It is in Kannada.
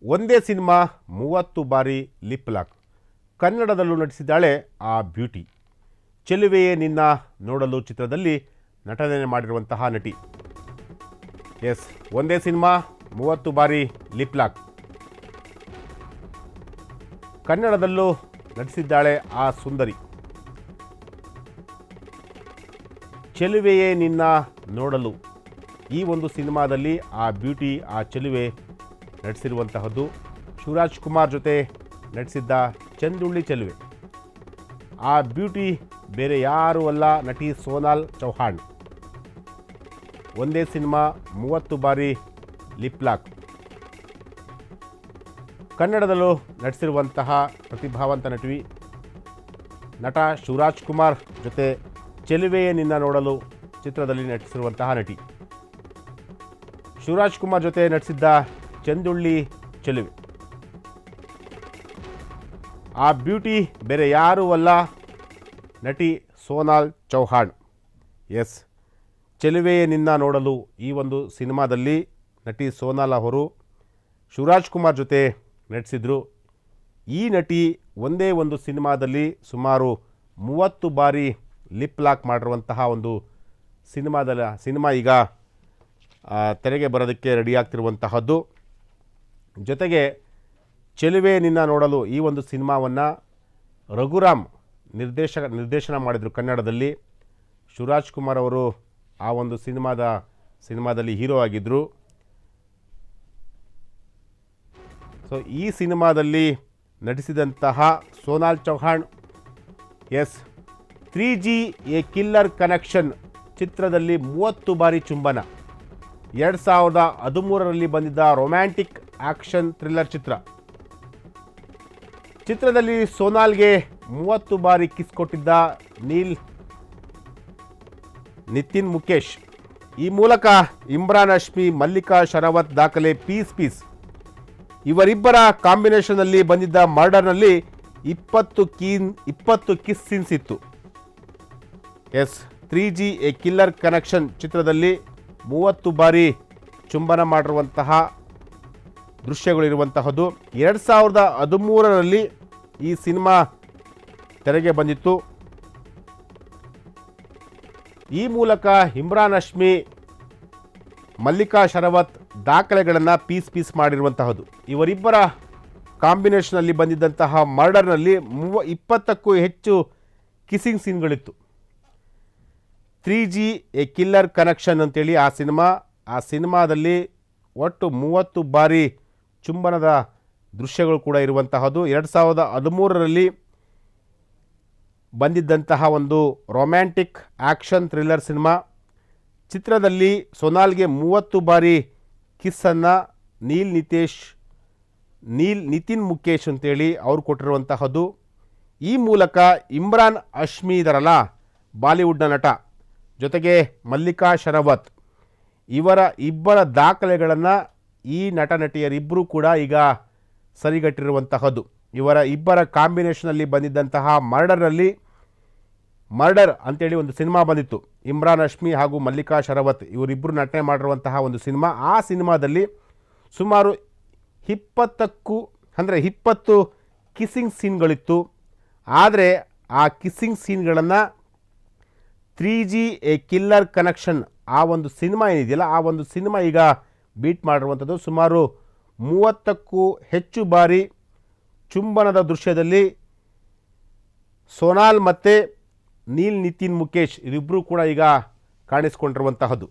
ಒಂದೇ ಸಿನಿಮಾ 30 ಬಾರಿ ಲಿಪ್ ಲಾಕ್. ಕನ್ನಡದಲ್ಲೂ ನಟಿಸಿದ್ದಾಳೆ ಆ ಬ್ಯೂಟಿ. ಚೆಲುವೆಯೇ ನಿನ್ನ ನೋಡಲು ಚಿತ್ರದಲ್ಲಿ ನಟನೆ ಮಾಡಿರುವಂತಹ ನಟಿ. ಎಸ್, ಒಂದೇ ಸಿನಿಮಾ 30 ಬಾರಿ ಲಿಪ್ ಲಾಕ್. ಕನ್ನಡದಲ್ಲೂ ನಟಿಸಿದ್ದಾಳೆ ಆ ಸುಂದರಿ. ಚೆಲುವೆಯೇ ನಿನ್ನ ನೋಡಲು ಈ ಒಂದು ಸಿನಿಮಾದಲ್ಲಿ ಆ ಬ್ಯೂಟಿ, ಆ ಚೆಲುವೆ ನಟಿಸಿರುವಂತಹದ್ದು. ಶಿವರಾಜ್ ಕುಮಾರ್ ಜೊತೆ ನಟಿಸಿದ್ದ ಚಂದುಳ್ಳಿ ಚೆಲುವೆ. ಆ ಬ್ಯೂಟಿ ಬೇರೆ ಯಾರೂ ಅಲ್ಲ, ನಟಿ ಸೋನಾಲ್ ಚೌಹಾಣ್. ಒಂದೇ ಸಿನಿಮಾ 30 ಬಾರಿ ಲಿಪ್ ಲಾಕ್. ಕನ್ನಡದಲ್ಲೂ ನಟಿಸಿರುವಂತಹ ಪ್ರತಿಭಾವಂತ ನಟ ಶಿವರಾಜ್ ಕುಮಾರ್ ಜೊತೆ ಚೆಲುವೆಯೇ ನಿನ್ನ ನೋಡಲು ಚಿತ್ರದಲ್ಲಿ ನಟಿಸಿರುವಂತಹ ನಟಿ. ಶಿವರಾಜ್ ಕುಮಾರ್ ಜೊತೆ ನಟಿಸಿದ್ದ ಚಂದುಳ್ಳಿ ಚೆಲುವೆ. ಆ ಬ್ಯೂಟಿ ಬೇರೆ ಯಾರೂ ಅಲ್ಲ, ನಟಿ ಸೋನಾಲ್ ಚೌಹಾಣ್. ಎಸ್, ಚೆಲುವೆಯೇ ನಿನ್ನ ನೋಡಲು ಈ ಒಂದು ಸಿನಿಮಾದಲ್ಲಿ ನಟಿ ಸೋನಾಲ್ ಅವರು ಶಿವರಾಜ್ ಕುಮಾರ್ ಜೊತೆ ನಟಿಸಿದ್ರು. ಈ ನಟಿ ಒಂದೇ ಒಂದು ಸಿನಿಮಾದಲ್ಲಿ ಸುಮಾರು 30 ಬಾರಿ ಲಿಪ್ ಲಾಕ್ ಮಾಡಿರುವಂತಹ ಒಂದು ಸಿನಿಮಾ ಈಗ ತೆರೆಗೆ ಬರೋದಕ್ಕೆ ರೆಡಿಯಾಗ್ತಿರುವಂತಹದ್ದು. ಜೊತೆಗೆ ಚೆಲುವೆ ನಿನ್ನ ನೋಡಲು ಈ ಒಂದು ಸಿನಿಮಾವನ್ನು ರಘುರಾಮ್ ನಿರ್ದೇಶನ ಮಾಡಿದರು ಕನ್ನಡದಲ್ಲಿ. ಶಿವರಾಜ್ ಕುಮಾರ್ ಅವರು ಆ ಒಂದು ಸಿನಿಮಾದಲ್ಲಿ ಹೀರೋ ಆಗಿದ್ದರು. ಸೊ ಈ ಸಿನಿಮಾದಲ್ಲಿ ನಟಿಸಿದಂತಹ Sonal Chauhan, yes, 3G a killer connection ಚಿತ್ರದಲ್ಲಿ 30 ಬಾರಿ ಚುಂಬನ. 2013ರಲ್ಲಿ ಬಂದಿದ್ದ ರೊಮ್ಯಾಂಟಿಕ್ ಆಕ್ಷನ್ ಥ್ರಿಲ್ಲರ್ ಚಿತ್ರದಲ್ಲಿ ಸೋನಾಲ್ಗೆ 30 ಬಾರಿ ಕಿಸ್ ಕೊಟ್ಟಿದ್ದ ನಿತಿನ್ ಮುಕೇಶ್. ಈ ಮೂಲಕ ಇಮ್ರಾನ್ ಹಶ್ಮಿ, ಮಲ್ಲಿಕಾ ಶರಾವತ್ ದಾಖಲೆ ಪೀಸ್. ಇವರಿಬ್ಬರ ಕಾಂಬಿನೇಷನ್ನಲ್ಲಿ ಬಂದಿದ್ದ ಮರ್ಡರ್ನಲ್ಲಿ 20 ಕಿಸ್ ಸೀನ್ಸ್ ಇತ್ತು. Yes, 3G a killer connection ಚಿತ್ರದಲ್ಲಿ 30 ಬಾರಿ ಚುಂಬನ ಮಾಡಿರುವಂತಹ ದೃಶ್ಯಗಳಿರುವಂತಹದ್ದು. 2013ರಲ್ಲಿ ಈ ಸಿನಿಮಾ ತೆರೆಗೆ ಬಂದಿತ್ತು. ಈ ಮೂಲಕ ಇಮ್ರಾನ್ ಹಶ್ಮಿ, ಮಲ್ಲಿಕಾ ಶರಾವತ್ ದಾಖಲೆಗಳನ್ನು ಪೀಸ್ ಮಾಡಿರುವಂತಹದ್ದು. ಇವರಿಬ್ಬರ ಕಾಂಬಿನೇಷನಲ್ಲಿ ಬಂದಿದ್ದಂತಹ ಮರ್ಡರ್ನಲ್ಲಿ 20ಕ್ಕೂ ಹೆಚ್ಚು ಕಿಸ್ಸಿಂಗ್ ಸೀನ್ಗಳಿತ್ತು. 3G ಎ ಕಿಲ್ಲರ್ ಕನೆಕ್ಷನ್ ಅಂತೇಳಿ ಆ ಸಿನಿಮಾದಲ್ಲಿ ಒಟ್ಟು 30 ಬಾರಿ ಚುಂಬನದ ದೃಶ್ಯಗಳು ಕೂಡ ಇರುವಂತಹದ್ದು. 2013ರಲ್ಲಿ ಬಂದಿದ್ದಂತಹ ಒಂದು ರೊಮ್ಯಾಂಟಿಕ್ ಆಕ್ಷನ್ ಥ್ರಿಲ್ಲರ್ ಚಿತ್ರದಲ್ಲಿ ಸೋನಾಲ್ಗೆ 30 ಬಾರಿ ಕಿಸ್ಸನ್ನು ನಿತಿನ್ ಮುಕೇಶ್ ಅಂತೇಳಿ ಅವ್ರು ಕೊಟ್ಟಿರುವಂತಹದ್ದು. ಈ ಮೂಲಕ ಇಮ್ರಾನ್ ಹಶ್ಮಿ ಇದರಲ್ಲ, ಬಾಲಿವುಡ್ನ ನಟ, ಜೊತೆಗೆ ಮಲ್ಲಿಕಾ ಶರಾವತ್, ಇಬ್ಬರ ದಾಖಲೆಗಳನ್ನು ಈ ನಟಿಯರಿಬ್ಬರೂ ಕೂಡ ಈಗ ಸರಿಗಟ್ಟಿರುವಂತಹದ್ದು. ಇಬ್ಬರ ಕಾಂಬಿನೇಷನಲ್ಲಿ ಬಂದಿದ್ದಂತಹ ಮರ್ಡರ್ ಅಂತೇಳಿ ಒಂದು ಸಿನಿಮಾ ಬಂದಿತ್ತು. ಇಮ್ರಾನ್ ಹಶ್ಮಿ ಹಾಗೂ ಮಲ್ಲಿಕಾ ಶರಾವತ್ ಇವರಿಬ್ಬರು ನಟನೆ ಮಾಡಿರುವಂತಹ ಒಂದು ಸಿನಿಮಾ. ಆ ಸಿನಿಮಾದಲ್ಲಿ ಸುಮಾರು 20 ಕಿಸ್ಸಿಂಗ್ ಸೀನ್ಗಳಿತ್ತು. ಆದರೆ ಆ ಕಿಸ್ಸಿಂಗ್ ಸೀನ್ಗಳನ್ನು 3G ಎ ಕಿಲ್ಲರ್ ಕನೆಕ್ಷನ್ ಆ ಒಂದು ಸಿನಿಮಾ ಏನಿದೆಯಲ್ಲ, ಆ ಒಂದು ಸಿನಿಮಾ ಈಗ ಬೀಟ್ ಮಾಡಿರುವಂಥದ್ದು. ಸುಮಾರು 30ಕ್ಕೂ ಹೆಚ್ಚು ಬಾರಿ ಚುಂಬನದ ದೃಶ್ಯದಲ್ಲಿ ಸೋನಾಲ್ ಮತ್ತು ನಿತಿನ್ ಮುಕೇಶ್ ಇವರಿಬ್ಬರು ಕೂಡ ಈಗ ಕಾಣಿಸ್ಕೊಂಡಿರುವಂತಹದ್ದು.